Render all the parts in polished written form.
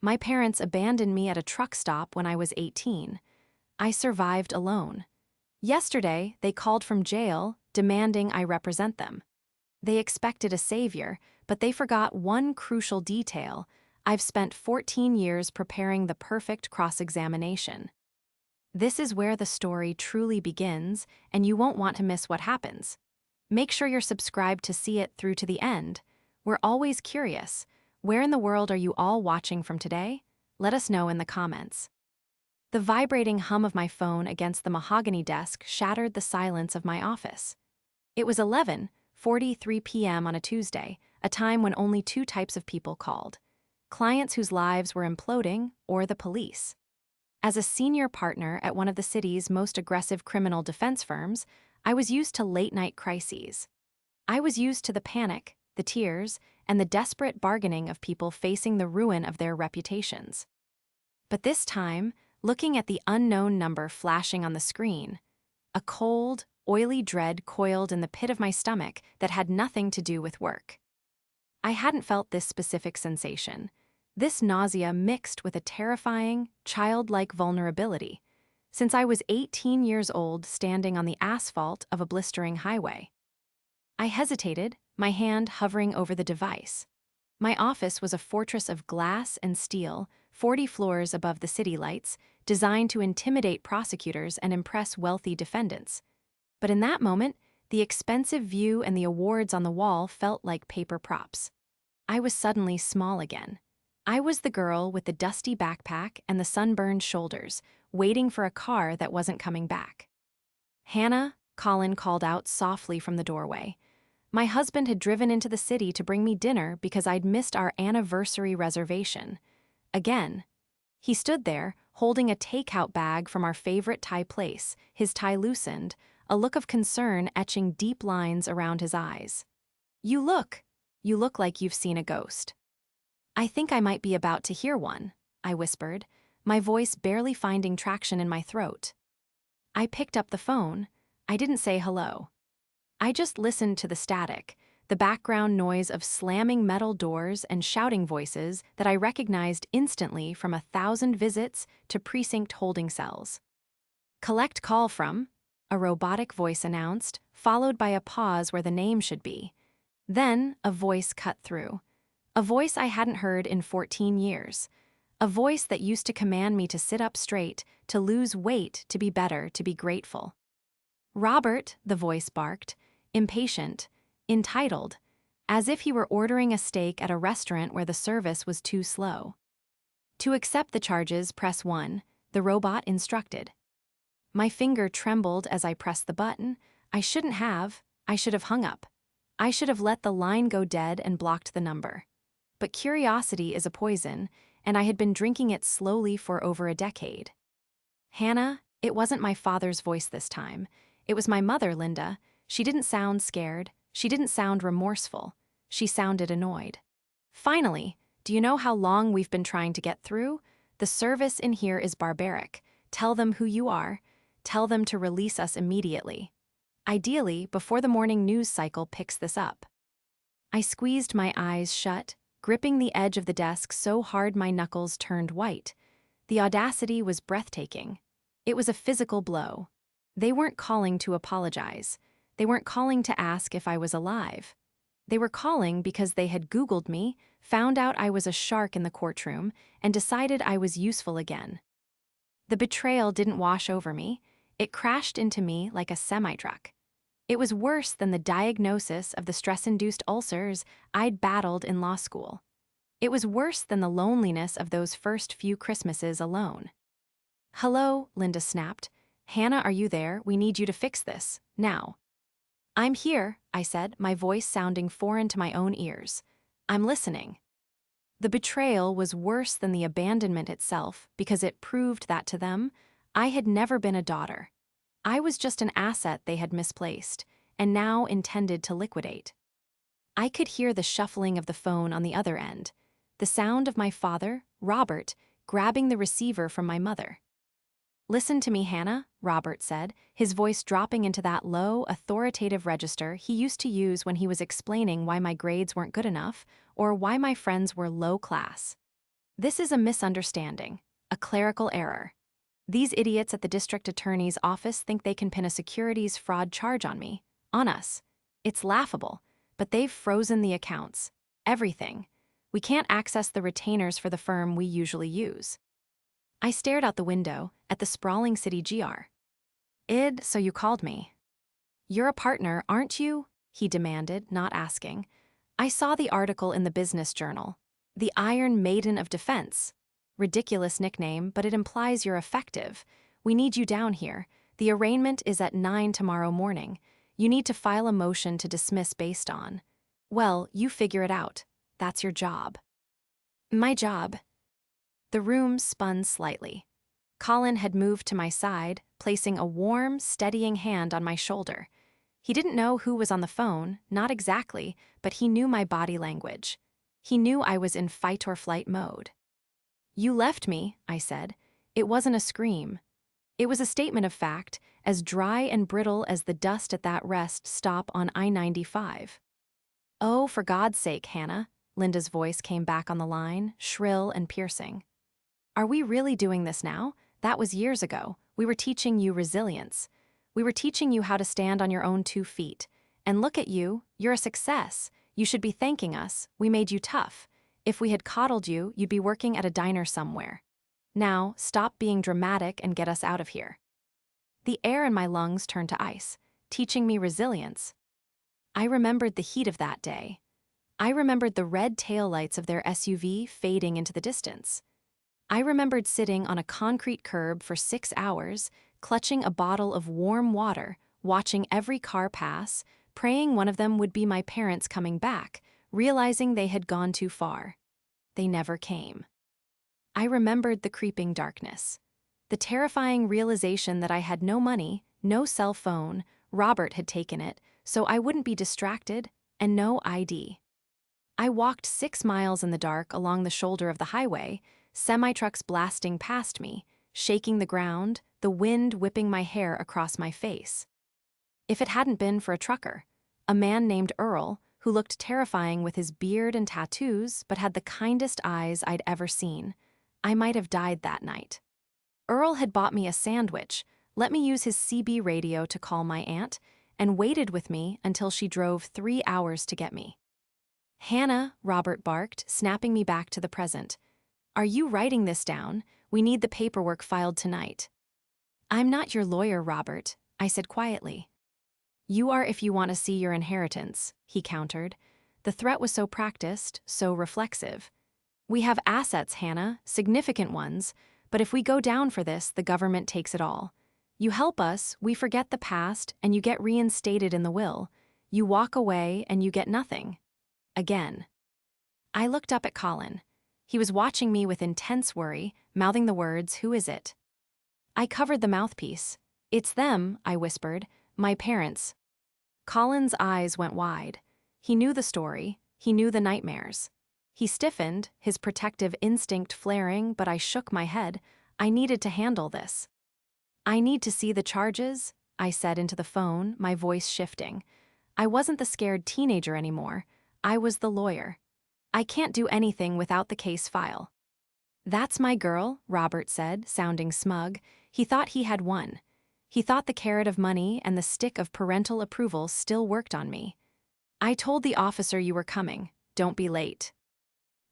My parents abandoned me at a truck stop when I was 18. I survived alone. Yesterday, they called from jail, demanding I represent them. They expected a savior, but they forgot one crucial detail. I've spent 14 years preparing the perfect cross-examination. This is where the story truly begins, and you won't want to miss what happens. Make sure you're subscribed to see it through to the end. We're always curious. Where in the world are you all watching from today? Let us know in the comments. The vibrating hum of my phone against the mahogany desk shattered the silence of my office. It was 11:43 p.m. on a Tuesday, a time when only two types of people called: clients whose lives were imploding or the police. As a senior partner at one of the city's most aggressive criminal defense firms, I was used to late-night crises. I was used to the panic, the tears, and the desperate bargaining of people facing the ruin of their reputations. But this time, looking at the unknown number flashing on the screen, a cold, oily dread coiled in the pit of my stomach that had nothing to do with work. I hadn't felt this specific sensation. This nausea mixed with a terrifying, childlike vulnerability, since I was 18 years old standing on the asphalt of a blistering highway. I hesitated, my hand hovering over the device. My office was a fortress of glass and steel, 40 floors above the city lights, designed to intimidate prosecutors and impress wealthy defendants. But in that moment, the expensive view and the awards on the wall felt like paper props. I was suddenly small again. I was the girl with the dusty backpack and the sunburned shoulders, waiting for a car that wasn't coming back. "Hannah," Colin called out softly from the doorway. My husband had driven into the city to bring me dinner because I'd missed our anniversary reservation. Again. He stood there, holding a takeout bag from our favorite Thai place, his tie loosened, a look of concern etching deep lines around his eyes. You look like you've seen a ghost." "I think I might be about to hear one," I whispered, my voice barely finding traction in my throat. I picked up the phone. I didn't say hello. I just listened to the static, the background noise of slamming metal doors and shouting voices that I recognized instantly from 1,000 visits to precinct holding cells. "Collect call from," a robotic voice announced, followed by a pause where the name should be. Then a voice cut through. A voice I hadn't heard in 14 years. A voice that used to command me to sit up straight, to lose weight, to be better, to be grateful. "Robert," the voice barked, impatient, entitled, as if he were ordering a steak at a restaurant where the service was too slow. "To accept the charges, press 1, the robot instructed. My finger trembled as I pressed the button. I should have hung up. I should have let the line go dead and blocked the number. But curiosity is a poison, and I had been drinking it slowly for over a decade. "Hannah," it wasn't my father's voice this time. It was my mother, Linda. She didn't sound scared. She didn't sound remorseful. She sounded annoyed. "Finally, do you know how long we've been trying to get through? The service in here is barbaric. Tell them who you are. Tell them to release us immediately. Ideally, before the morning news cycle picks this up." I squeezed my eyes shut, gripping the edge of the desk so hard my knuckles turned white. The audacity was breathtaking. It was a physical blow. They weren't calling to apologize. They weren't calling to ask if I was alive. They were calling because they had Googled me, found out I was a shark in the courtroom, and decided I was useful again. The betrayal didn't wash over me. It crashed into me like a semi-truck. It was worse than the diagnosis of the stress-induced ulcers I'd battled in law school. It was worse than the loneliness of those first few Christmases alone. "Hello," Linda snapped. "Hannah, are you there? We need you to fix this, now." "I'm here," I said, my voice sounding foreign to my own ears. "I'm listening." The betrayal was worse than the abandonment itself because it proved that to them, I had never been a daughter. I was just an asset they had misplaced, and now intended to liquidate. I could hear the shuffling of the phone on the other end, the sound of my father, Robert, grabbing the receiver from my mother. "Listen to me, Hannah," Robert said, his voice dropping into that low, authoritative register he used to use when he was explaining why my grades weren't good enough or why my friends were low class. This is a misunderstanding, a clerical error. These idiots at the district attorney's office think they can pin a securities fraud charge on me, on us. It's laughable, but they've frozen the accounts. Everything. We can't access the retainers for the firm we usually use. I stared out the window at the sprawling city GR. So you called me. You're a partner, aren't you? He demanded, not asking. I saw the article in the business journal. The Iron Maiden of Defense. Ridiculous nickname, but it implies you're effective. We need you down here. The arraignment is at 9 tomorrow morning. You need to file a motion to dismiss based on. Well, you figure it out. That's your job. My job. The room spun slightly. Colin had moved to my side, placing a warm, steadying hand on my shoulder. He didn't know who was on the phone, not exactly, but he knew my body language. He knew I was in fight-or-flight mode. You left me, I said. It wasn't a scream. It was a statement of fact, as dry and brittle as the dust at that rest stop on I-95. Oh, for God's sake, Hannah, Linda's voice came back on the line, shrill and piercing. Are we really doing this now? That was years ago. We were teaching you resilience. We were teaching you how to stand on your own 2 feet. And look at you, you're a success. You should be thanking us. We made you tough. If we had coddled you, you'd be working at a diner somewhere. Now, stop being dramatic and get us out of here. The air in my lungs turned to ice, teaching me resilience. I remembered the heat of that day. I remembered the red taillights of their SUV fading into the distance. I remembered sitting on a concrete curb for 6 hours, clutching a bottle of warm water, watching every car pass, praying one of them would be my parents coming back, realizing they had gone too far. They never came. I remembered the creeping darkness. The terrifying realization that I had no money, no cell phone, Robert had taken it, so I wouldn't be distracted, and no ID. I walked 6 miles in the dark along the shoulder of the highway, semi-trucks blasting past me, shaking the ground, the wind whipping my hair across my face. If it hadn't been for a trucker, a man named Earl, who looked terrifying with his beard and tattoos but had the kindest eyes I'd ever seen, I might have died that night. Earl had bought me a sandwich, let me use his CB radio to call my aunt, and waited with me until she drove 3 hours to get me. Hannah, Robert barked, snapping me back to the present. Are you writing this down? We need the paperwork filed tonight. I'm not your lawyer, Robert, I said quietly. You are if you want to see your inheritance, he countered. The threat was so practiced, so reflexive. We have assets, Hannah, significant ones, but if we go down for this, the government takes it all. You help us, we forget the past, and you get reinstated in the will. You walk away, and you get nothing. Again. I looked up at Colin. He was watching me with intense worry, mouthing the words, "Who is it?" I covered the mouthpiece. "It's them," I whispered. "My parents." Colin's eyes went wide. He knew the story. He knew the nightmares. He stiffened, his protective instinct flaring, but I shook my head. I needed to handle this. I need to see the charges, I said into the phone, my voice shifting. I wasn't the scared teenager anymore. I was the lawyer. I can't do anything without the case file. That's my girl, Robert said, sounding smug. He thought he had won. He thought the carrot of money and the stick of parental approval still worked on me. I told the officer you were coming. Don't be late.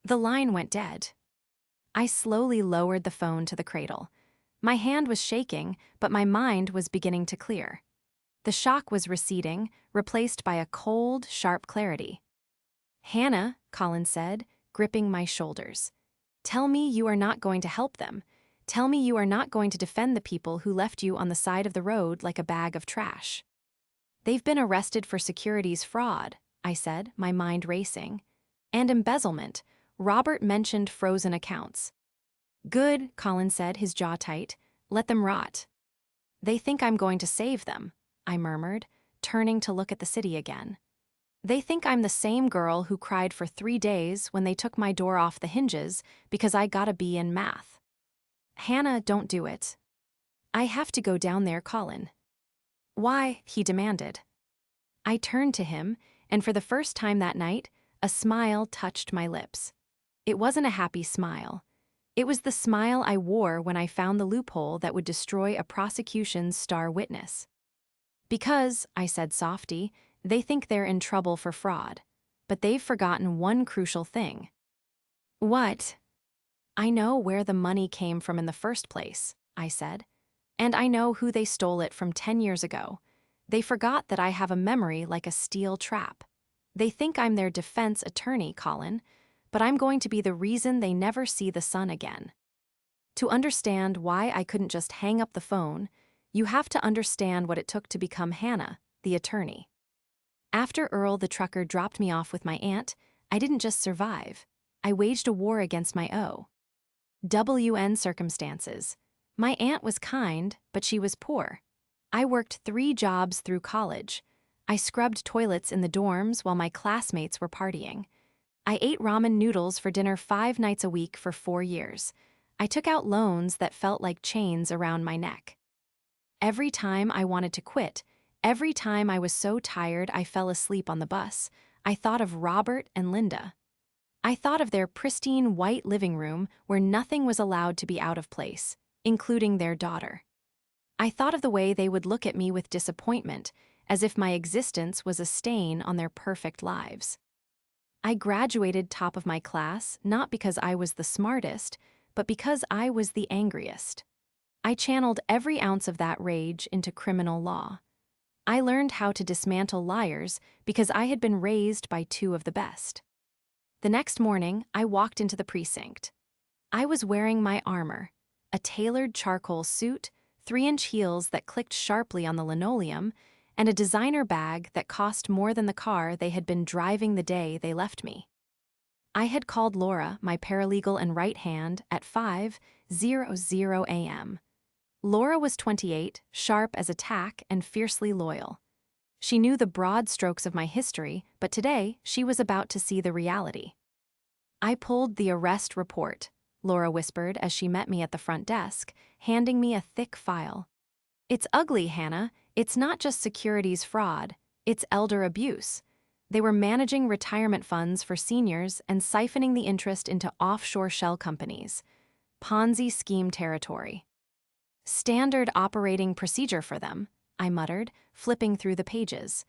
The line went dead. I slowly lowered the phone to the cradle. My hand was shaking, but my mind was beginning to clear. The shock was receding, replaced by a cold, sharp clarity. Hannah, Colin said, gripping my shoulders. Tell me you are not going to help them. Tell me you are not going to defend the people who left you on the side of the road like a bag of trash. They've been arrested for securities fraud, I said, my mind racing. And embezzlement. Robert mentioned frozen accounts. Good, Colin said, his jaw tight. Let them rot. They think I'm going to save them, I murmured, turning to look at the city again. They think I'm the same girl who cried for 3 days when they took my door off the hinges because I got a B in math. Hannah, don't do it. I have to go down there, Colin. Why? He demanded. I turned to him, and for the first time that night, a smile touched my lips. It wasn't a happy smile. It was the smile I wore when I found the loophole that would destroy a prosecution's star witness. Because, I said softy, they think they're in trouble for fraud. But they've forgotten one crucial thing. What? I know where the money came from in the first place, I said. And I know who they stole it from 10 years ago. They forgot that I have a memory like a steel trap. They think I'm their defense attorney, Colin, but I'm going to be the reason they never see the sun again. To understand why I couldn't just hang up the phone, you have to understand what it took to become Hannah, the attorney. After Earl the trucker dropped me off with my aunt, I didn't just survive. I waged a war against my WN circumstances. My aunt was kind, but she was poor. I worked 3 jobs through college. I scrubbed toilets in the dorms while my classmates were partying. I ate ramen noodles for dinner 5 nights a week for 4 years. I took out loans that felt like chains around my neck. Every time I wanted to quit, every time I was so tired I fell asleep on the bus, I thought of Robert and Linda. I thought of their pristine white living room where nothing was allowed to be out of place, including their daughter. I thought of the way they would look at me with disappointment, as if my existence was a stain on their perfect lives. I graduated top of my class not because I was the smartest, but because I was the angriest. I channeled every ounce of that rage into criminal law. I learned how to dismantle liars because I had been raised by 2 of the best. The next morning, I walked into the precinct. I was wearing my armor, a tailored charcoal suit, 3-inch heels that clicked sharply on the linoleum, and a designer bag that cost more than the car they had been driving the day they left me. I had called Laura, my paralegal and right hand, at 5:00 a.m. Laura was 28, sharp as a tack and fiercely loyal. She knew the broad strokes of my history, but today she was about to see the reality. I pulled the arrest report, Laura whispered as she met me at the front desk, handing me a thick file. It's ugly, Hannah. It's not just securities fraud, it's elder abuse. They were managing retirement funds for seniors and siphoning the interest into offshore shell companies. Ponzi scheme territory. Standard operating procedure for them, I muttered, flipping through the pages.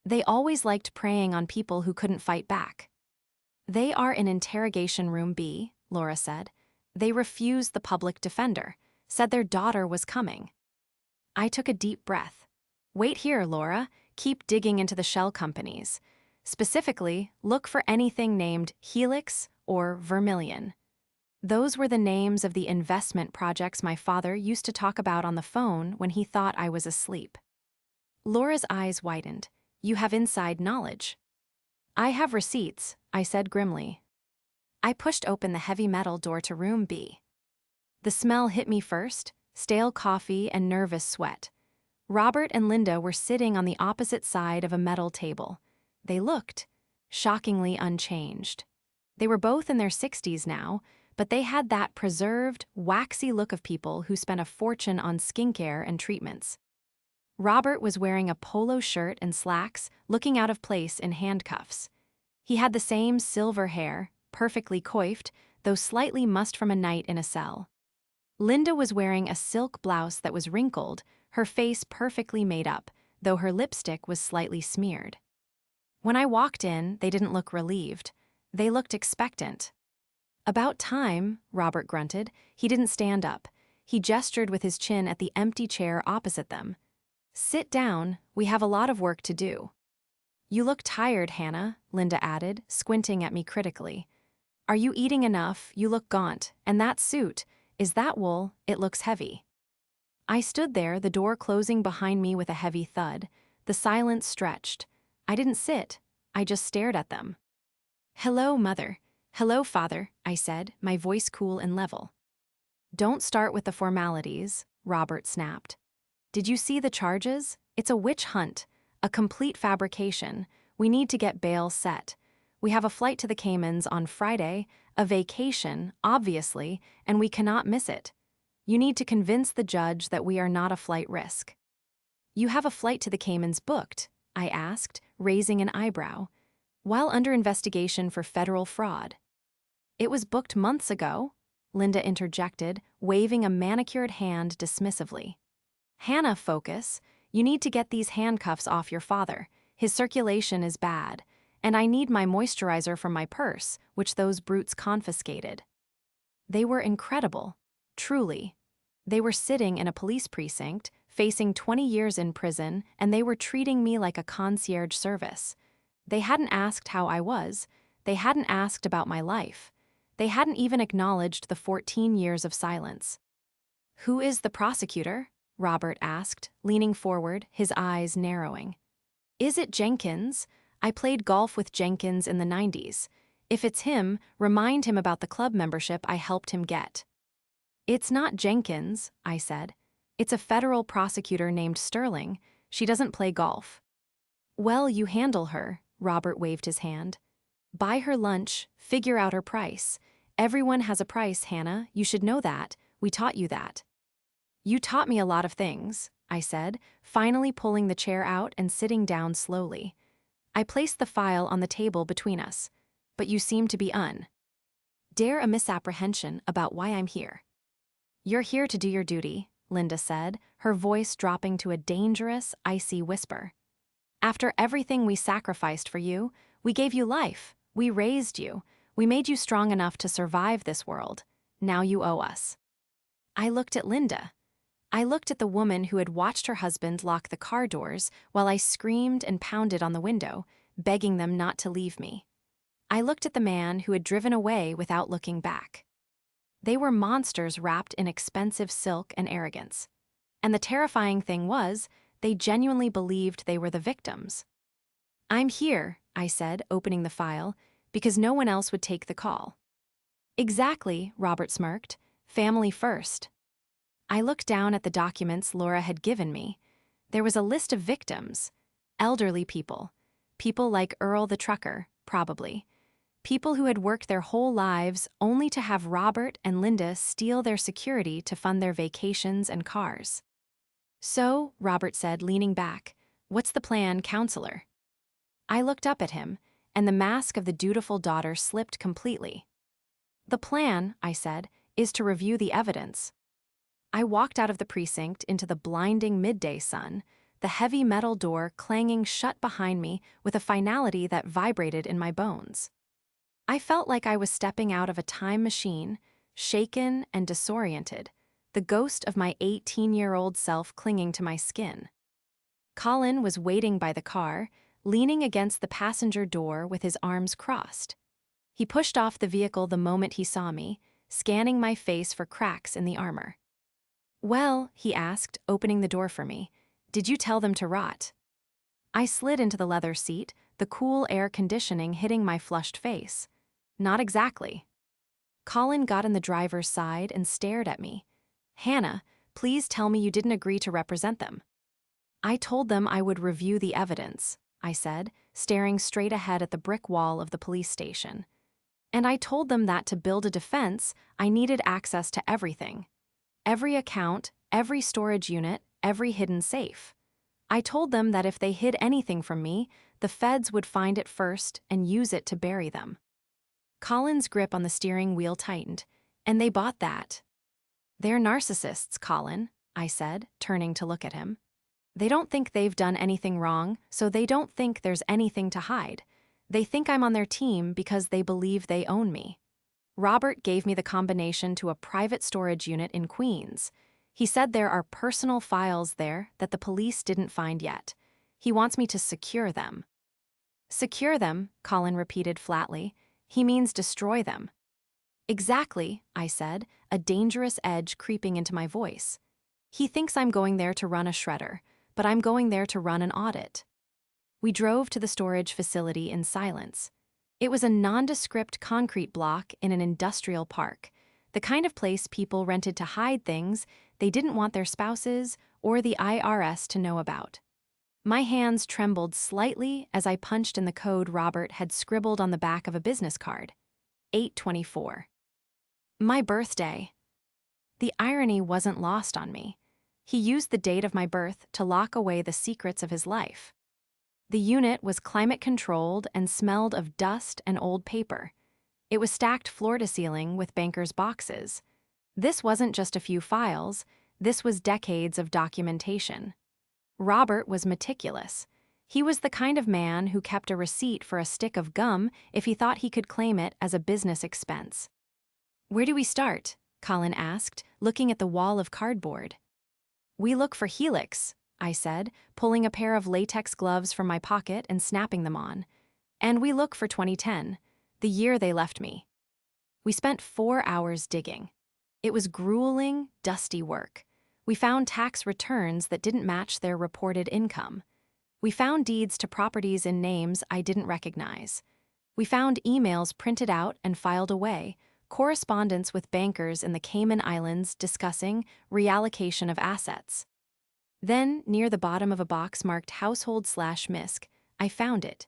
They always liked preying on people who couldn't fight back. They are in interrogation room B, Laura said. They refused the public defender, said their daughter was coming. I took a deep breath. Wait here, Laura. Keep digging into the shell companies. Specifically, look for anything named Helix or Vermilion. Those were the names of the investment projects my father used to talk about on the phone when he thought I was asleep. Laura's eyes widened. You have inside knowledge. I have receipts, I said grimly. I pushed open the heavy metal door to room B. The smell hit me first, stale coffee and nervous sweat. Robert and Linda were sitting on the opposite side of a metal table. They looked shockingly unchanged. They were both in their 60s now, but they had that preserved, waxy look of people who spent a fortune on skincare and treatments. Robert was wearing a polo shirt and slacks, looking out of place in handcuffs. He had the same silver hair, perfectly coiffed, though slightly mussed from a night in a cell. Linda was wearing a silk blouse that was wrinkled, her face perfectly made up, though her lipstick was slightly smeared. When I walked in, they didn't look relieved. They looked expectant. About time, Robert grunted. He didn't stand up. He gestured with his chin at the empty chair opposite them. Sit down, we have a lot of work to do. You look tired, Hannah, Linda added, squinting at me critically. Are you eating enough? You look gaunt. And that suit, is that wool? It looks heavy. I stood there, the door closing behind me with a heavy thud. The silence stretched. I didn't sit. I just stared at them. Hello, Mother. Hello, Father, I said, my voice cool and level. Don't start with the formalities, Robert snapped. Did you see the charges? It's a witch hunt, a complete fabrication. We need to get bail set. We have a flight to the Caymans on Friday, a vacation, obviously, and we cannot miss it. You need to convince the judge that we are not a flight risk. You have a flight to the Caymans booked, I asked, raising an eyebrow. While under investigation for federal fraud. It was booked months ago. Linda interjected, waving a manicured hand dismissively. Hannah, focus. You need to get these handcuffs off your father. His circulation is bad. And I need my moisturizer from my purse, which those brutes confiscated. They were incredible. Truly. They were sitting in a police precinct, facing 20 years in prison, and they were treating me like a concierge service. They hadn't asked how I was. They hadn't asked about my life. They hadn't even acknowledged the 14 years of silence. "Who is the prosecutor?" Robert asked, leaning forward, his eyes narrowing. "Is it Jenkins? I played golf with Jenkins in the 90s. If it's him, remind him about the club membership I helped him get." "It's not Jenkins," I said. "It's a federal prosecutor named Sterling. She doesn't play golf." "Well, you handle her," Robert waved his hand. "Buy her lunch, figure out her price. Everyone has a price, Hannah. You should know that. We taught you that." "You taught me a lot of things," I said, finally pulling the chair out and sitting down slowly. I placed the file on the table between us. "But you seem to be dare a misapprehension about why I'm here." "You're here to do your duty," Linda said, her voice dropping to a dangerous, icy whisper. "After everything we sacrificed for you, we gave you life, we raised you, we made you strong enough to survive this world. Now you owe us." I looked at Linda. I looked at the woman who had watched her husband lock the car doors while I screamed and pounded on the window, begging them not to leave me. I looked at the man who had driven away without looking back. They were monsters wrapped in expensive silk and arrogance. And the terrifying thing was, they genuinely believed they were the victims. "I'm here," I said, opening the file, "because no one else would take the call." "Exactly," Robert smirked. "Family first." I looked down at the documents Laura had given me. There was a list of victims. Elderly people. People like Earl the trucker, probably. People who had worked their whole lives only to have Robert and Linda steal their security to fund their vacations and cars. "So," Robert said, leaning back, "what's the plan, counselor?" I looked up at him, and the mask of the dutiful daughter slipped completely. "The plan," I said, "is to review the evidence." I walked out of the precinct into the blinding midday sun, the heavy metal door clanging shut behind me with a finality that vibrated in my bones. I felt like I was stepping out of a time machine, shaken and disoriented, the ghost of my 18-year-old self clinging to my skin. Colin was waiting by the car, leaning against the passenger door with his arms crossed. He pushed off the vehicle the moment he saw me, scanning my face for cracks in the armor. "Well," he asked, opening the door for me, "did you tell them to rot?" I slid into the leather seat, the cool air conditioning hitting my flushed face. "Not exactly." Colin got in the driver's side and stared at me. "Hannah, please tell me you didn't agree to represent them." "I told them I would review the evidence," I said, staring straight ahead at the brick wall of the police station. "And I told them that to build a defense, I needed access to everything. Every account, every storage unit, every hidden safe. I told them that if they hid anything from me, the feds would find it first and use it to bury them." Colin's grip on the steering wheel tightened, and they bought that. "They're narcissists, Colin," I said, turning to look at him. "They don't think they've done anything wrong, so they don't think there's anything to hide. They think I'm on their team because they believe they own me." Robert gave me the combination to a private storage unit in Queens. He said there are personal files there that the police didn't find yet. He wants me to secure them. "Secure them," Colin repeated flatly. "He means destroy them." "Exactly," I said, a dangerous edge creeping into my voice. "He thinks I'm going there to run a shredder, but I'm going there to run an audit." We drove to the storage facility in silence. It was a nondescript concrete block in an industrial park, the kind of place people rented to hide things they didn't want their spouses or the IRS to know about. My hands trembled slightly as I punched in the code Robert had scribbled on the back of a business card. 8/24. My birthday. The irony wasn't lost on me. He used the date of my birth to lock away the secrets of his life. The unit was climate-controlled and smelled of dust and old paper. It was stacked floor to ceiling with bankers' boxes. This wasn't just a few files, this was decades of documentation. Robert was meticulous. He was the kind of man who kept a receipt for a stick of gum if he thought he could claim it as a business expense. "Where do we start?" Colin asked, looking at the wall of cardboard. "We look for Helix," I said, pulling a pair of latex gloves from my pocket and snapping them on. "And we look for 2010, the year they left me." We spent 4 hours digging. It was grueling, dusty work. We found tax returns that didn't match their reported income. We found deeds to properties in names I didn't recognize. We found emails printed out and filed away, correspondence with bankers in the Cayman Islands discussing reallocation of assets. Then, near the bottom of a box marked Household/MISC, I found it.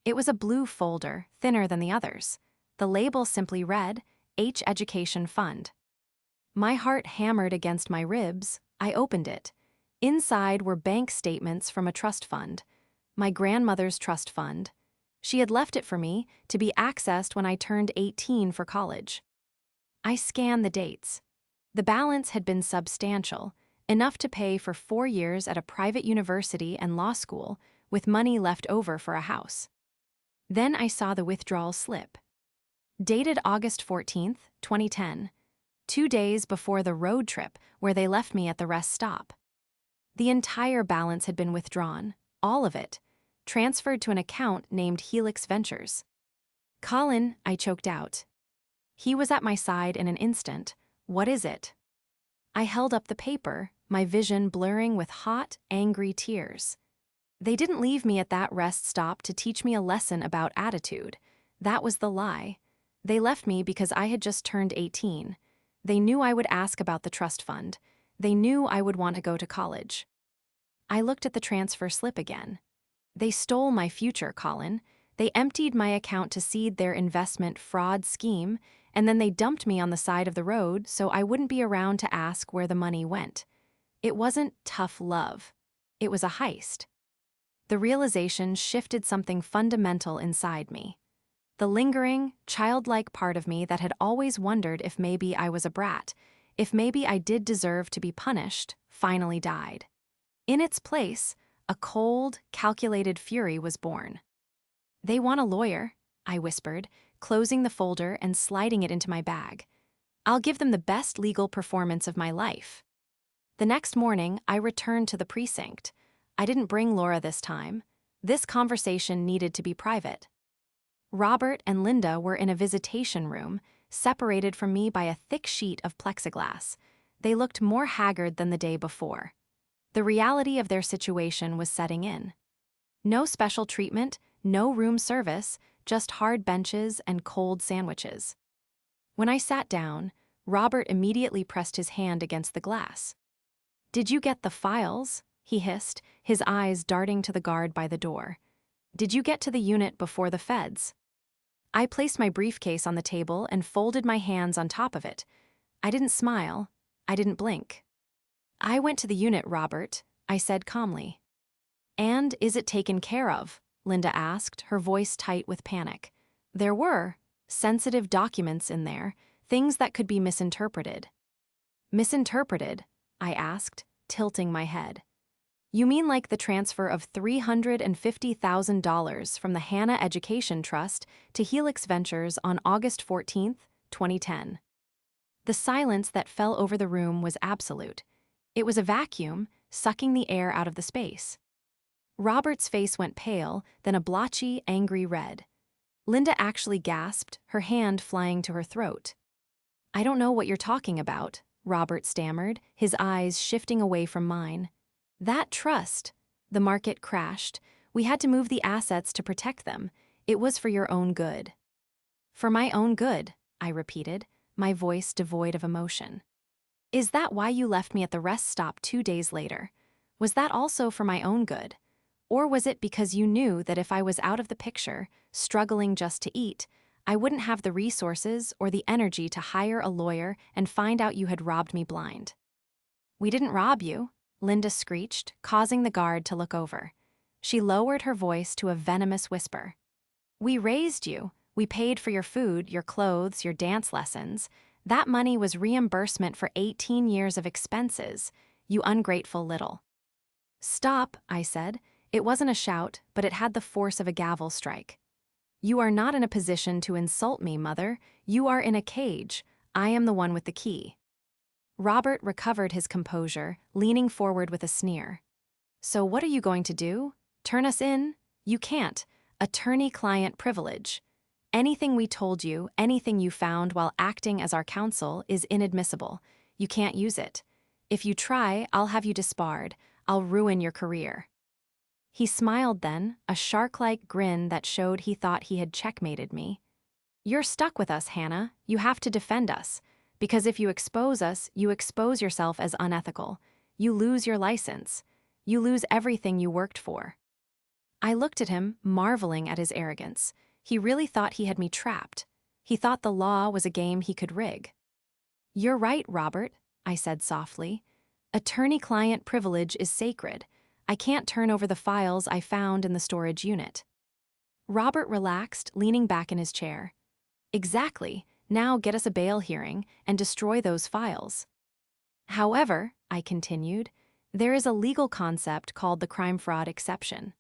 It was a blue folder, thinner than the others. The label simply read, H Education Fund. My heart hammered against my ribs. I opened it. Inside were bank statements from a trust fund, my grandmother's trust fund. She had left it for me to be accessed when I turned 18 for college. I scanned the dates. The balance had been substantial, enough to pay for 4 years at a private university and law school, with money left over for a house. Then I saw the withdrawal slip. Dated August 14, 2010, 2 days before the road trip where they left me at the rest stop. The entire balance had been withdrawn, all of it, transferred to an account named Helix Ventures. "Colin," I choked out. He was at my side in an instant. "What is it?" I held up the paper, my vision blurring with hot, angry tears. They didn't leave me at that rest stop to teach me a lesson about attitude. That was the lie. They left me because I had just turned 18. They knew I would ask about the trust fund. They knew I would want to go to college. I looked at the transfer slip again. They stole my future, Colin. They emptied my account to seed their investment fraud scheme, and then they dumped me on the side of the road so I wouldn't be around to ask where the money went. It wasn't tough love. It was a heist. The realization shifted something fundamental inside me. The lingering, childlike part of me that had always wondered if maybe I was a brat, if maybe I did deserve to be punished, finally died. In its place, a cold, calculated fury was born. "They want a lawyer," I whispered, closing the folder and sliding it into my bag. "I'll give them the best legal performance of my life." The next morning, I returned to the precinct. I didn't bring Laura this time. This conversation needed to be private. Robert and Linda were in a visitation room, separated from me by a thick sheet of plexiglass. They looked more haggard than the day before. The reality of their situation was setting in. No special treatment, no room service, just hard benches and cold sandwiches. When I sat down, Robert immediately pressed his hand against the glass. "Did you get the files?" he hissed, his eyes darting to the guard by the door. "Did you get to the unit before the feds?" I placed my briefcase on the table and folded my hands on top of it. I didn't smile. I didn't blink. "I went to the unit, Robert," I said calmly. "And is it taken care of?" Linda asked, her voice tight with panic. "There were sensitive documents in there, things that could be misinterpreted." "Misinterpreted?" I asked, tilting my head. "You mean like the transfer of $350,000 from the Hannah Education Trust to Helix Ventures on August 14, 2010. The silence that fell over the room was absolute. It was a vacuum, sucking the air out of the space. Robert's face went pale, then a blotchy, angry red. Linda actually gasped, her hand flying to her throat. "I don't know what you're talking about," Robert stammered, his eyes shifting away from mine. "That trust. The market crashed. We had to move the assets to protect them. It was for your own good." "For my own good," I repeated, my voice devoid of emotion. "Is that why you left me at the rest stop 2 days later? Was that also for my own good? Or was it because you knew that if I was out of the picture, struggling just to eat, I wouldn't have the resources or the energy to hire a lawyer and find out you had robbed me blind?" "We didn't rob you," Linda screeched, causing the guard to look over. She lowered her voice to a venomous whisper. "We raised you. We paid for your food, your clothes, your dance lessons. That money was reimbursement for 18 years of expenses, you ungrateful little. Stop, I said. It wasn't a shout, but it had the force of a gavel strike. You are not in a position to insult me, mother. You are in a cage. I am the one with the key. Robert recovered his composure, leaning forward with a sneer. So what are you going to do? Turn us in? You can't. Attorney-client privilege. Anything we told you, anything you found while acting as our counsel is inadmissible. You can't use it. If you try, I'll have you disbarred. I'll ruin your career. He smiled then, a shark-like grin that showed he thought he had checkmated me. You're stuck with us, Hannah. You have to defend us. Because if you expose us, you expose yourself as unethical. You lose your license. You lose everything you worked for. I looked at him, marveling at his arrogance. He really thought he had me trapped. He thought the law was a game he could rig. You're right, Robert, I said softly. Attorney-client privilege is sacred. I can't turn over the files I found in the storage unit. Robert relaxed, leaning back in his chair. Exactly. Now get us a bail hearing and destroy those files. However, I continued, there is a legal concept called the crime-fraud exception.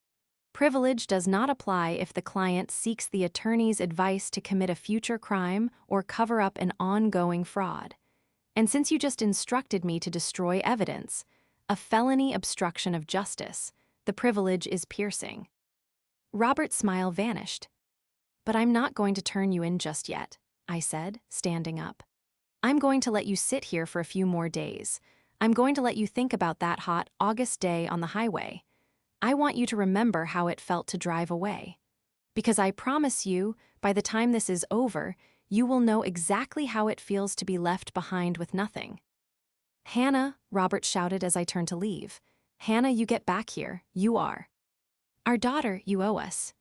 Privilege does not apply if the client seeks the attorney's advice to commit a future crime or cover up an ongoing fraud. And since you just instructed me to destroy evidence, a felony obstruction of justice, the privilege is piercing. Robert's smile vanished. But I'm not going to turn you in just yet, I said, standing up. I'm going to let you sit here for a few more days. I'm going to let you think about that hot August day on the highway. I want you to remember how it felt to drive away. Because I promise you, by the time this is over, you will know exactly how it feels to be left behind with nothing. Hannah, Robert shouted as I turned to leave. Hannah, you get back here. You are. Our daughter, you owe us.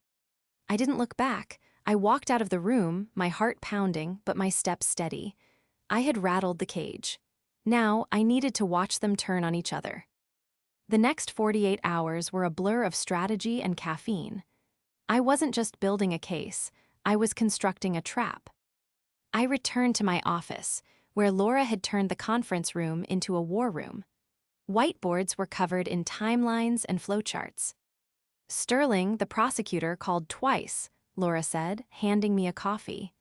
I didn't look back. I walked out of the room, my heart pounding, but my steps steady. I had rattled the cage. Now, I needed to watch them turn on each other. The next 48 hours were a blur of strategy and caffeine. I wasn't just building a case, I was constructing a trap. I returned to my office, where Laura had turned the conference room into a war room. Whiteboards were covered in timelines and flowcharts. Sterling, the prosecutor, called twice, Laura said, handing me a coffee.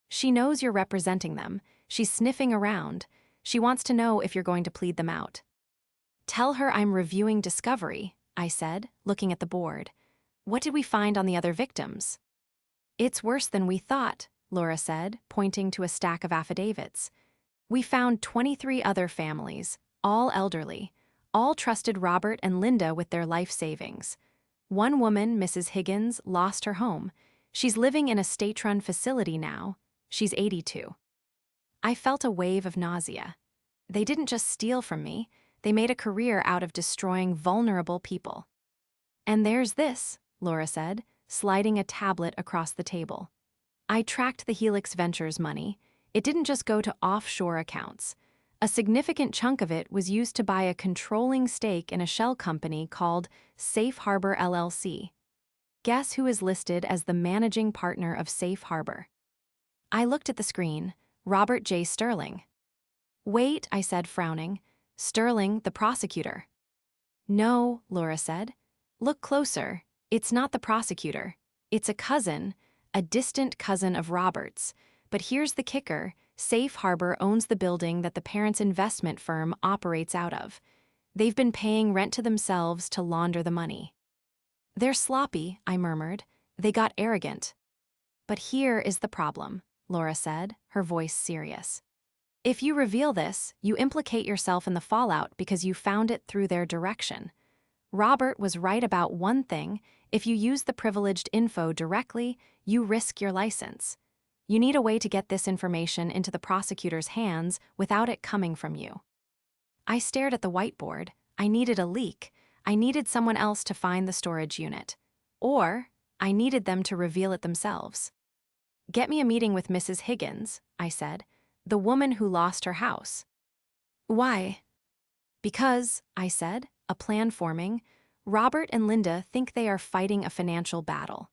She knows you're representing them. She's sniffing around. She wants to know if you're going to plead them out. Tell her I'm reviewing discovery, I said, looking at the board. What did we find on the other victims? It's worse than we thought, Laura said, pointing to a stack of affidavits. We found 23 other families, all elderly. All trusted Robert and Linda with their life savings. One woman, Mrs. Higgins, lost her home. She's living in a state-run facility now. She's 82. I felt a wave of nausea. They didn't just steal from me. They made a career out of destroying vulnerable people. And there's this, Laura said, sliding a tablet across the table. I tracked the Helix Ventures money. It didn't just go to offshore accounts. A significant chunk of it was used to buy a controlling stake in a shell company called Safe Harbor LLC. Guess who is listed as the managing partner of Safe Harbor? I looked at the screen. Robert J. Sterling. Wait, I said, frowning. Sterling, the prosecutor. No, Laura said. Look closer. It's not the prosecutor. It's a cousin, a distant cousin of Robert's. But here's the kicker. Safe Harbor owns the building that the parents' investment firm operates out of. They've been paying rent to themselves to launder the money. They're sloppy, I murmured. They got arrogant. But here is the problem, Laura said, her voice serious. If you reveal this, you implicate yourself in the fallout because you found it through their direction. Robert was right about one thing. If you use the privileged info directly, you risk your license. You need a way to get this information into the prosecutor's hands without it coming from you. I stared at the whiteboard. I needed a leak. I needed someone else to find the storage unit. Or I needed them to reveal it themselves. Get me a meeting with Mrs. Higgins, I said, the woman who lost her house. Why? Because, I said, a plan forming, Robert and Linda think they are fighting a financial battle.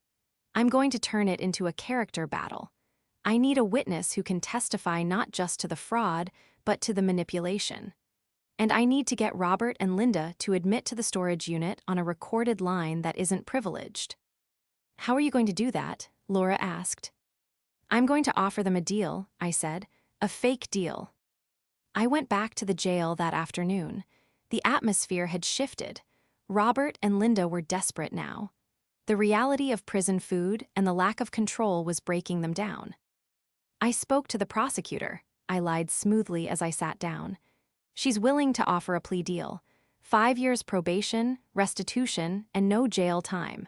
I'm going to turn it into a character battle. I need a witness who can testify not just to the fraud, but to the manipulation. And I need to get Robert and Linda to admit to the storage unit on a recorded line that isn't privileged. How are you going to do that? Laura asked. I'm going to offer them a deal, I said. A fake deal. I went back to the jail that afternoon. The atmosphere had shifted. Robert and Linda were desperate now. The reality of prison food and the lack of control was breaking them down. I spoke to the prosecutor. I lied smoothly as I sat down. She's willing to offer a plea deal. 5 years probation, restitution, and no jail time.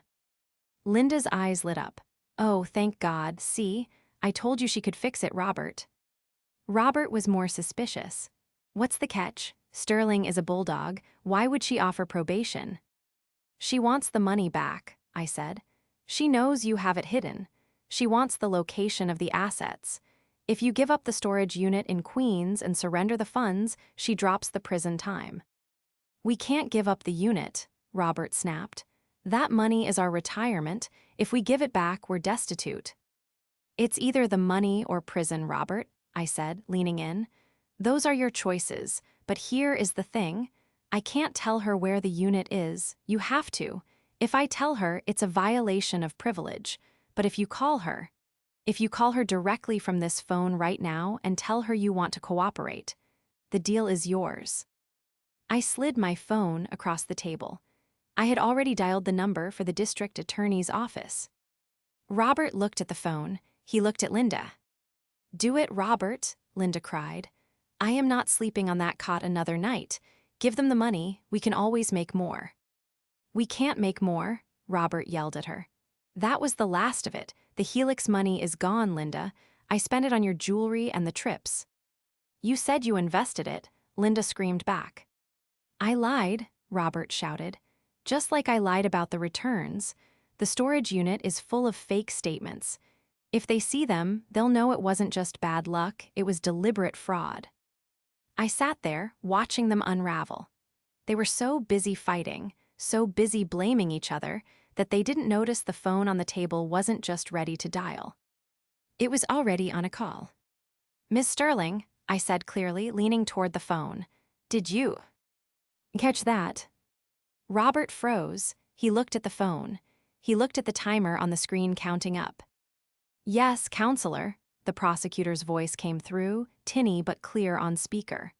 Linda's eyes lit up. Oh, thank God, see? I told you she could fix it, Robert. Robert was more suspicious. What's the catch? Sterling is a bulldog. Why would she offer probation? She wants the money back, I said. She knows you have it hidden. She wants the location of the assets. If you give up the storage unit in Queens and surrender the funds, she drops the prison time. We can't give up the unit, Robert snapped. That money is our retirement. If we give it back, we're destitute. It's either the money or prison, Robert, I said, leaning in. Those are your choices, but here is the thing. I can't tell her where the unit is. You have to. If I tell her, it's a violation of privilege. But if you call her directly from this phone right now and tell her you want to cooperate, the deal is yours. I slid my phone across the table. I had already dialed the number for the district attorney's office. Robert looked at the phone. He looked at Linda. Do it, Robert, Linda cried. I am not sleeping on that cot another night. Give them the money. We can always make more. We can't make more, Robert yelled at her. That was the last of it. The Helix money is gone, Linda. I spent it on your jewelry and the trips. You said you invested it, Linda screamed back. I lied, Robert shouted. Just like I lied about the returns. The storage unit is full of fake statements. If they see them, they'll know it wasn't just bad luck, it was deliberate fraud. I sat there, watching them unravel. They were so busy fighting, so busy blaming each other, that they didn't notice the phone on the table wasn't just ready to dial. It was already on a call. Miss Sterling, I said clearly, leaning toward the phone. Did you catch that? Robert froze. He looked at the phone. He looked at the timer on the screen counting up. Yes, counselor, the prosecutor's voice came through, tinny but clear on speaker.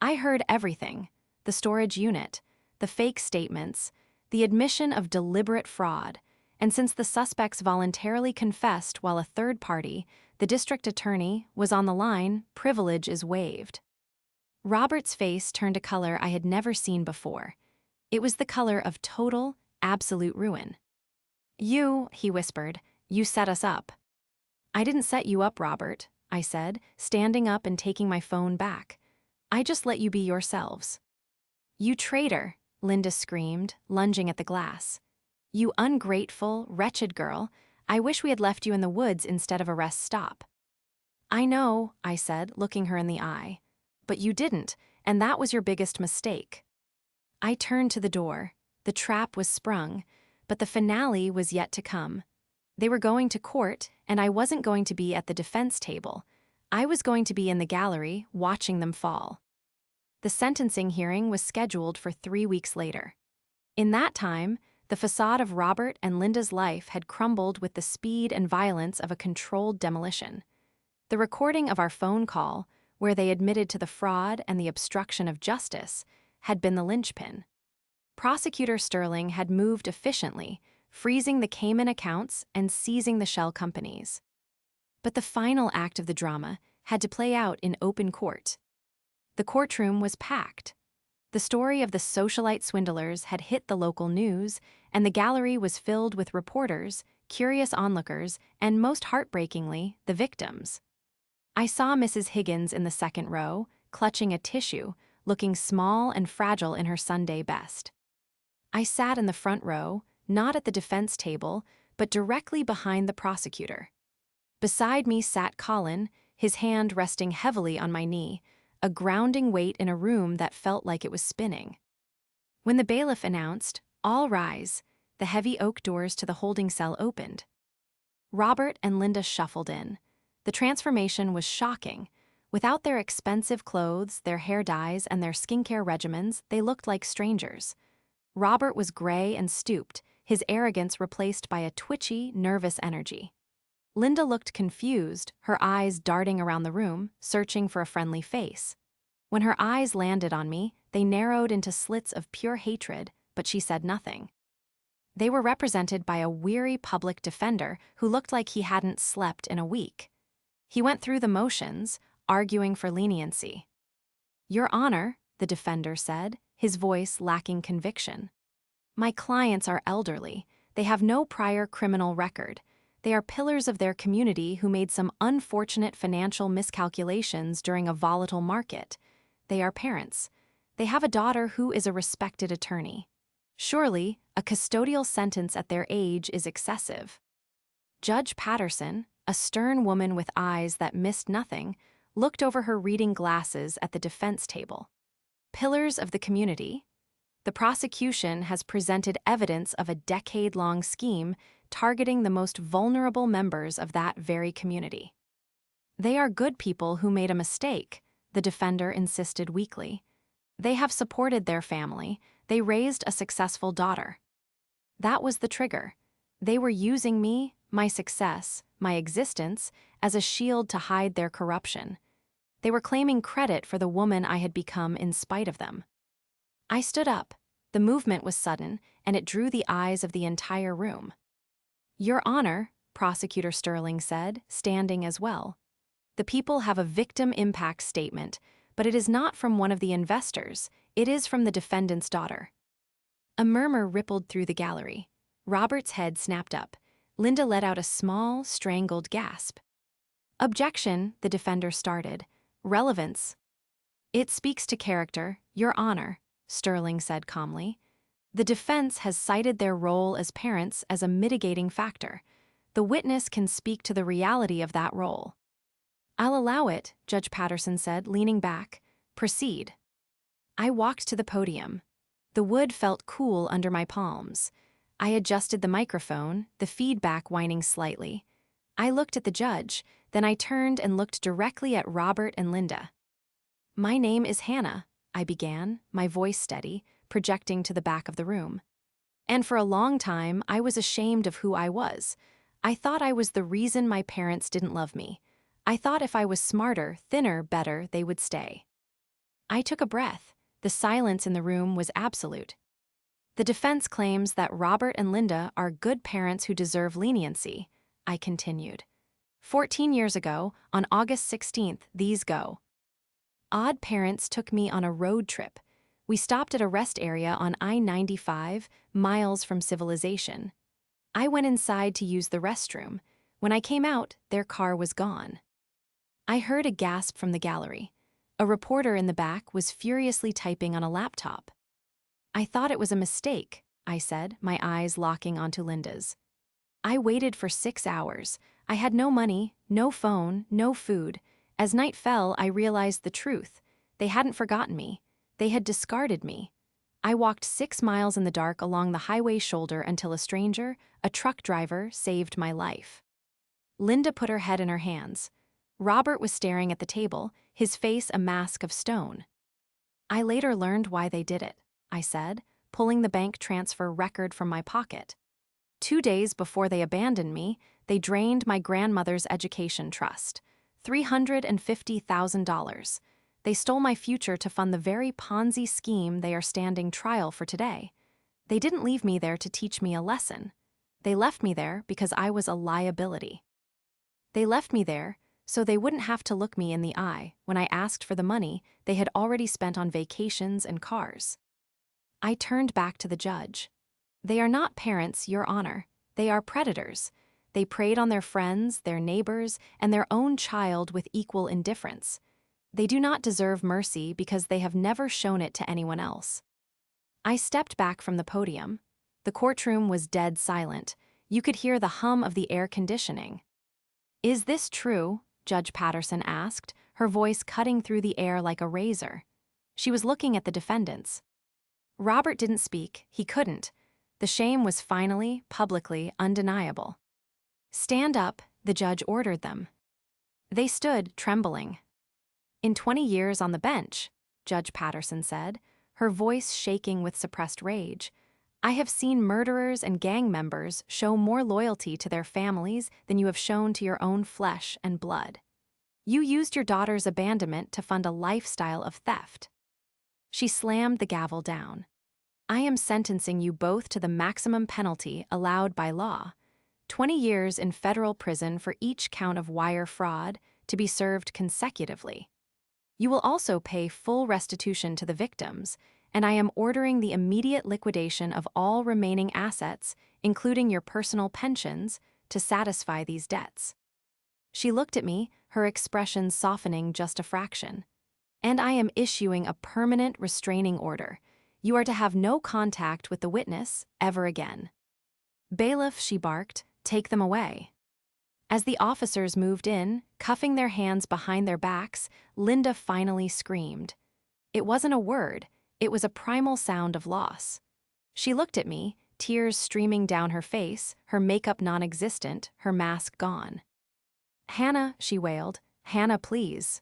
I heard everything. The storage unit, the fake statements, the admission of deliberate fraud, and since the suspects voluntarily confessed while a third party, the district attorney, was on the line, privilege is waived. Robert's face turned a color I had never seen before. It was the color of total, absolute ruin. You, he whispered, you set us up. I didn't set you up, Robert, I said, standing up and taking my phone back. I just let you be yourselves. You traitor, Linda screamed, lunging at the glass. You ungrateful, wretched girl. I wish we had left you in the woods instead of a rest stop. I know, I said, looking her in the eye. But you didn't, and that was your biggest mistake. I turned to the door. The trap was sprung, but the finale was yet to come. They were going to court, and I wasn't going to be at the defense table. I was going to be in the gallery, watching them fall. The sentencing hearing was scheduled for 3 weeks later. In that time, the facade of Robert and Linda's life had crumbled with the speed and violence of a controlled demolition. The recording of our phone call, where they admitted to the fraud and the obstruction of justice, had been the linchpin. Prosecutor Sterling had moved efficiently, freezing the Cayman accounts and seizing the shell companies. But the final act of the drama had to play out in open court. The courtroom was packed. The story of the socialite swindlers had hit the local news, and the gallery was filled with reporters, curious onlookers, and most heartbreakingly, the victims. I saw Mrs. Higgins in the second row, clutching a tissue, looking small and fragile in her Sunday best. I sat in the front row, not at the defense table, but directly behind the prosecutor. Beside me sat Colin, his hand resting heavily on my knee, a grounding weight in a room that felt like it was spinning. When the bailiff announced, "All rise," the heavy oak doors to the holding cell opened. Robert and Linda shuffled in. The transformation was shocking. Without their expensive clothes, their hair dyes, and their skincare regimens, they looked like strangers. Robert was gray and stooped, his arrogance replaced by a twitchy, nervous energy. Linda looked confused, her eyes darting around the room, searching for a friendly face. When her eyes landed on me, they narrowed into slits of pure hatred, but she said nothing. They were represented by a weary public defender who looked like he hadn't slept in a week. He went through the motions, arguing for leniency. "Your Honor," the defender said, his voice lacking conviction. "My clients are elderly. They have no prior criminal record. They are pillars of their community who made some unfortunate financial miscalculations during a volatile market. They are parents. They have a daughter who is a respected attorney. Surely, a custodial sentence at their age is excessive." Judge Patterson, a stern woman with eyes that missed nothing, looked over her reading glasses at the defense table. "Pillars of the community? The prosecution has presented evidence of a decade-long scheme targeting the most vulnerable members of that very community." "They are good people who made a mistake," the defender insisted weakly. "They have supported their family. They raised a successful daughter." That was the trigger. They were using me, my success, my existence, as a shield to hide their corruption. They were claiming credit for the woman I had become in spite of them. I stood up. The movement was sudden, and it drew the eyes of the entire room. "Your Honor," Prosecutor Sterling said, standing as well. "The people have a victim impact statement, but it is not from one of the investors. It is from the defendant's daughter." A murmur rippled through the gallery. Robert's head snapped up. Linda let out a small, strangled gasp. "Objection," the defender started. "Relevance." "It speaks to character, Your Honor," Sterling said calmly. "The defense has cited their role as parents as a mitigating factor. The witness can speak to the reality of that role." "I'll allow it," Judge Patterson said, leaning back. "Proceed." I walked to the podium. The wood felt cool under my palms. I adjusted the microphone, the feedback whining slightly. I looked at the judge, then I turned and looked directly at Robert and Linda. "My name is Hannah," I began, my voice steady, projecting to the back of the room. "And for a long time, I was ashamed of who I was. I thought I was the reason my parents didn't love me. I thought if I was smarter, thinner, better, they would stay." I took a breath. The silence in the room was absolute. "The defense claims that Robert and Linda are good parents who deserve leniency," I continued. 14 years ago, on August 16th, these go. Odd parents took me on a road trip. We stopped at a rest area on I-95, miles from civilization. I went inside to use the restroom. When I came out, their car was gone. I heard a gasp from the gallery. A reporter in the back was furiously typing on a laptop. "I thought it was a mistake," I said, my eyes locking onto Linda's. "I waited for 6 hours. I had no money, no phone, no food. As night fell, I realized the truth. They hadn't forgotten me. They had discarded me. I walked 6 miles in the dark along the highway shoulder until a stranger, a truck driver, saved my life." Linda put her head in her hands. Robert was staring at the table, his face a mask of stone. "I later learned why they did it," I said, pulling the bank transfer record from my pocket. 2 days before they abandoned me, they drained my grandmother's education trust. $350,000. They stole my future to fund the very Ponzi scheme they are standing trial for today. They didn't leave me there to teach me a lesson. They left me there because I was a liability. They left me there so they wouldn't have to look me in the eye when I asked for the money they had already spent on vacations and cars. I turned back to the judge. "They are not parents, Your Honor. They are predators. They preyed on their friends, their neighbors, and their own child with equal indifference. They do not deserve mercy because they have never shown it to anyone else." I stepped back from the podium. The courtroom was dead silent. You could hear the hum of the air conditioning. "Is this true?" Judge Patterson asked, her voice cutting through the air like a razor. She was looking at the defendants. Robert didn't speak. He couldn't. The shame was finally, publicly, undeniable. "Stand up," the judge ordered them. They stood, trembling. "In 20 years on the bench," Judge Patterson said, her voice shaking with suppressed rage, "I have seen murderers and gang members show more loyalty to their families than you have shown to your own flesh and blood. You used your daughter's abandonment to fund a lifestyle of theft." She slammed the gavel down. "I am sentencing you both to the maximum penalty allowed by law, 20 years in federal prison for each count of wire fraud, to be served consecutively. You will also pay full restitution to the victims, and I am ordering the immediate liquidation of all remaining assets, including your personal pensions, to satisfy these debts." She looked at me, her expression softening just a fraction. "And I am issuing a permanent restraining order. You are to have no contact with the witness ever again." "Bailiff," she barked, "take them away." As the officers moved in, cuffing their hands behind their backs, Linda finally screamed. It wasn't a word, it was a primal sound of loss. She looked at me, tears streaming down her face, her makeup non-existent, her mask gone. "Hannah," she wailed, "Hannah, please."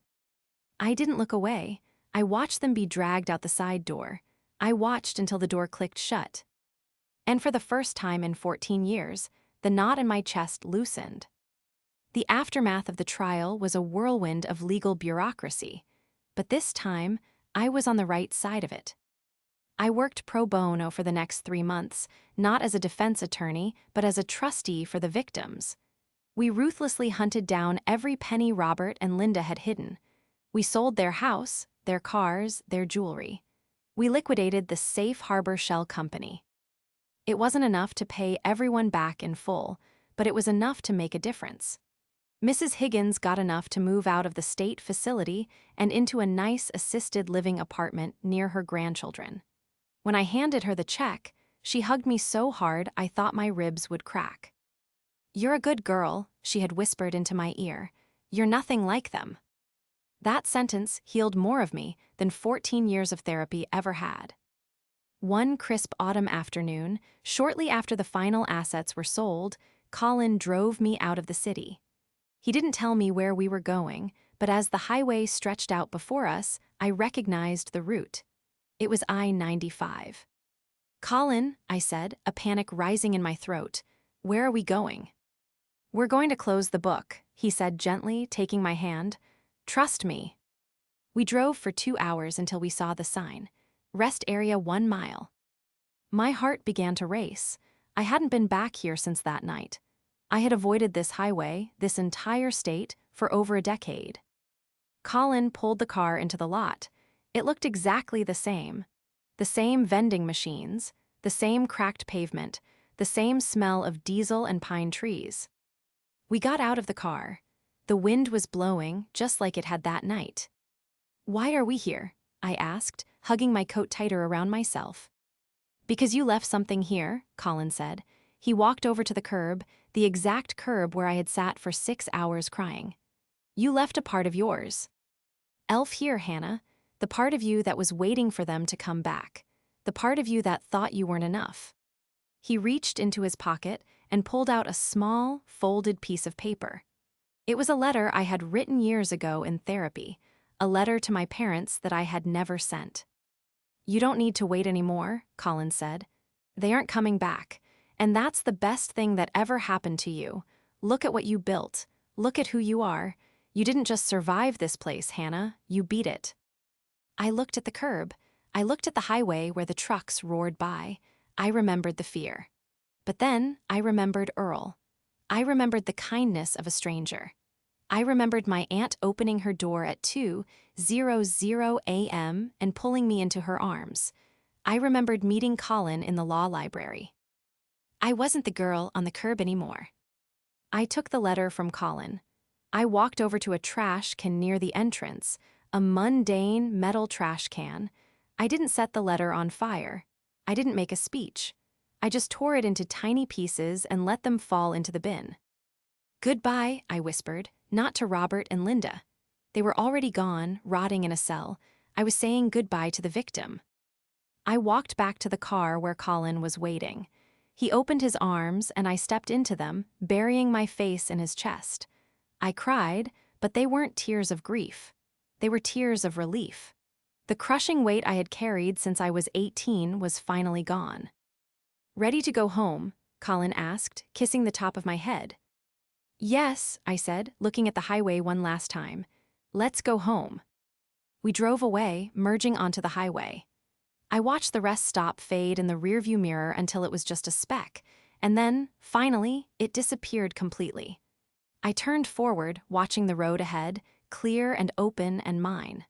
I didn't look away. I watched them be dragged out the side door. I watched until the door clicked shut. And for the first time in 14 years, the knot in my chest loosened. The aftermath of the trial was a whirlwind of legal bureaucracy, but this time, I was on the right side of it. I worked pro bono for the next 3 months, not as a defense attorney, but as a trustee for the victims. We ruthlessly hunted down every penny Robert and Linda had hidden. We sold their house, their cars, their jewelry. We liquidated the Safe Harbor Shell Company. It wasn't enough to pay everyone back in full, but it was enough to make a difference. Mrs. Higgins got enough to move out of the state facility and into a nice assisted living apartment near her grandchildren. When I handed her the check, she hugged me so hard I thought my ribs would crack. "You're a good girl," she had whispered into my ear. "You're nothing like them." That sentence healed more of me than 14 years of therapy ever had. One crisp autumn afternoon, shortly after the final assets were sold, Colin drove me out of the city. He didn't tell me where we were going, but as the highway stretched out before us, I recognized the route. It was I-95. "Colin," I said, a panic rising in my throat, "where are we going?" "We're going to close the book," he said gently, taking my hand. "Trust me." We drove for 2 hours until we saw the sign. Rest area 1 mile. My heart began to race. I hadn't been back here since that night. I had avoided this highway, this entire state, for over a decade. Colin pulled the car into the lot. It looked exactly the same. The same vending machines, the same cracked pavement, the same smell of diesel and pine trees. We got out of the car. The wind was blowing, just like it had that night. "Why are we here?" I asked, hugging my coat tighter around myself. "Because you left something here," Colin said. He walked over to the curb, the exact curb where I had sat for 6 hours crying. "You left a part of yours. Elf here, Hannah, the part of you that was waiting for them to come back, the part of you that thought you weren't enough." He reached into his pocket and pulled out a small, folded piece of paper. It was a letter I had written years ago in therapy, a letter to my parents that I had never sent. "You don't need to wait anymore," Colin said. "They aren't coming back, and that's the best thing that ever happened to you. Look at what you built. Look at who you are. You didn't just survive this place, Hannah, you beat it." I looked at the curb. I looked at the highway where the trucks roared by. I remembered the fear. But then I remembered Earl. I remembered the kindness of a stranger. I remembered my aunt opening her door at 2:00 a.m. and pulling me into her arms. I remembered meeting Colin in the law library. I wasn't the girl on the curb anymore. I took the letter from Colin. I walked over to a trash can near the entrance, a mundane metal trash can. I didn't set the letter on fire. I didn't make a speech. I just tore it into tiny pieces and let them fall into the bin. "Goodbye," I whispered, not to Robert and Linda. They were already gone, rotting in a cell. I was saying goodbye to the victim. I walked back to the car where Colin was waiting. He opened his arms and I stepped into them, burying my face in his chest. I cried, but they weren't tears of grief. They were tears of relief. The crushing weight I had carried since I was 18 was finally gone. "Ready to go home?" Colin asked, kissing the top of my head. "Yes," I said, looking at the highway one last time. "Let's go home." We drove away, merging onto the highway. I watched the rest stop fade in the rearview mirror until it was just a speck, and then, finally, it disappeared completely. I turned forward, watching the road ahead, clear and open and mine.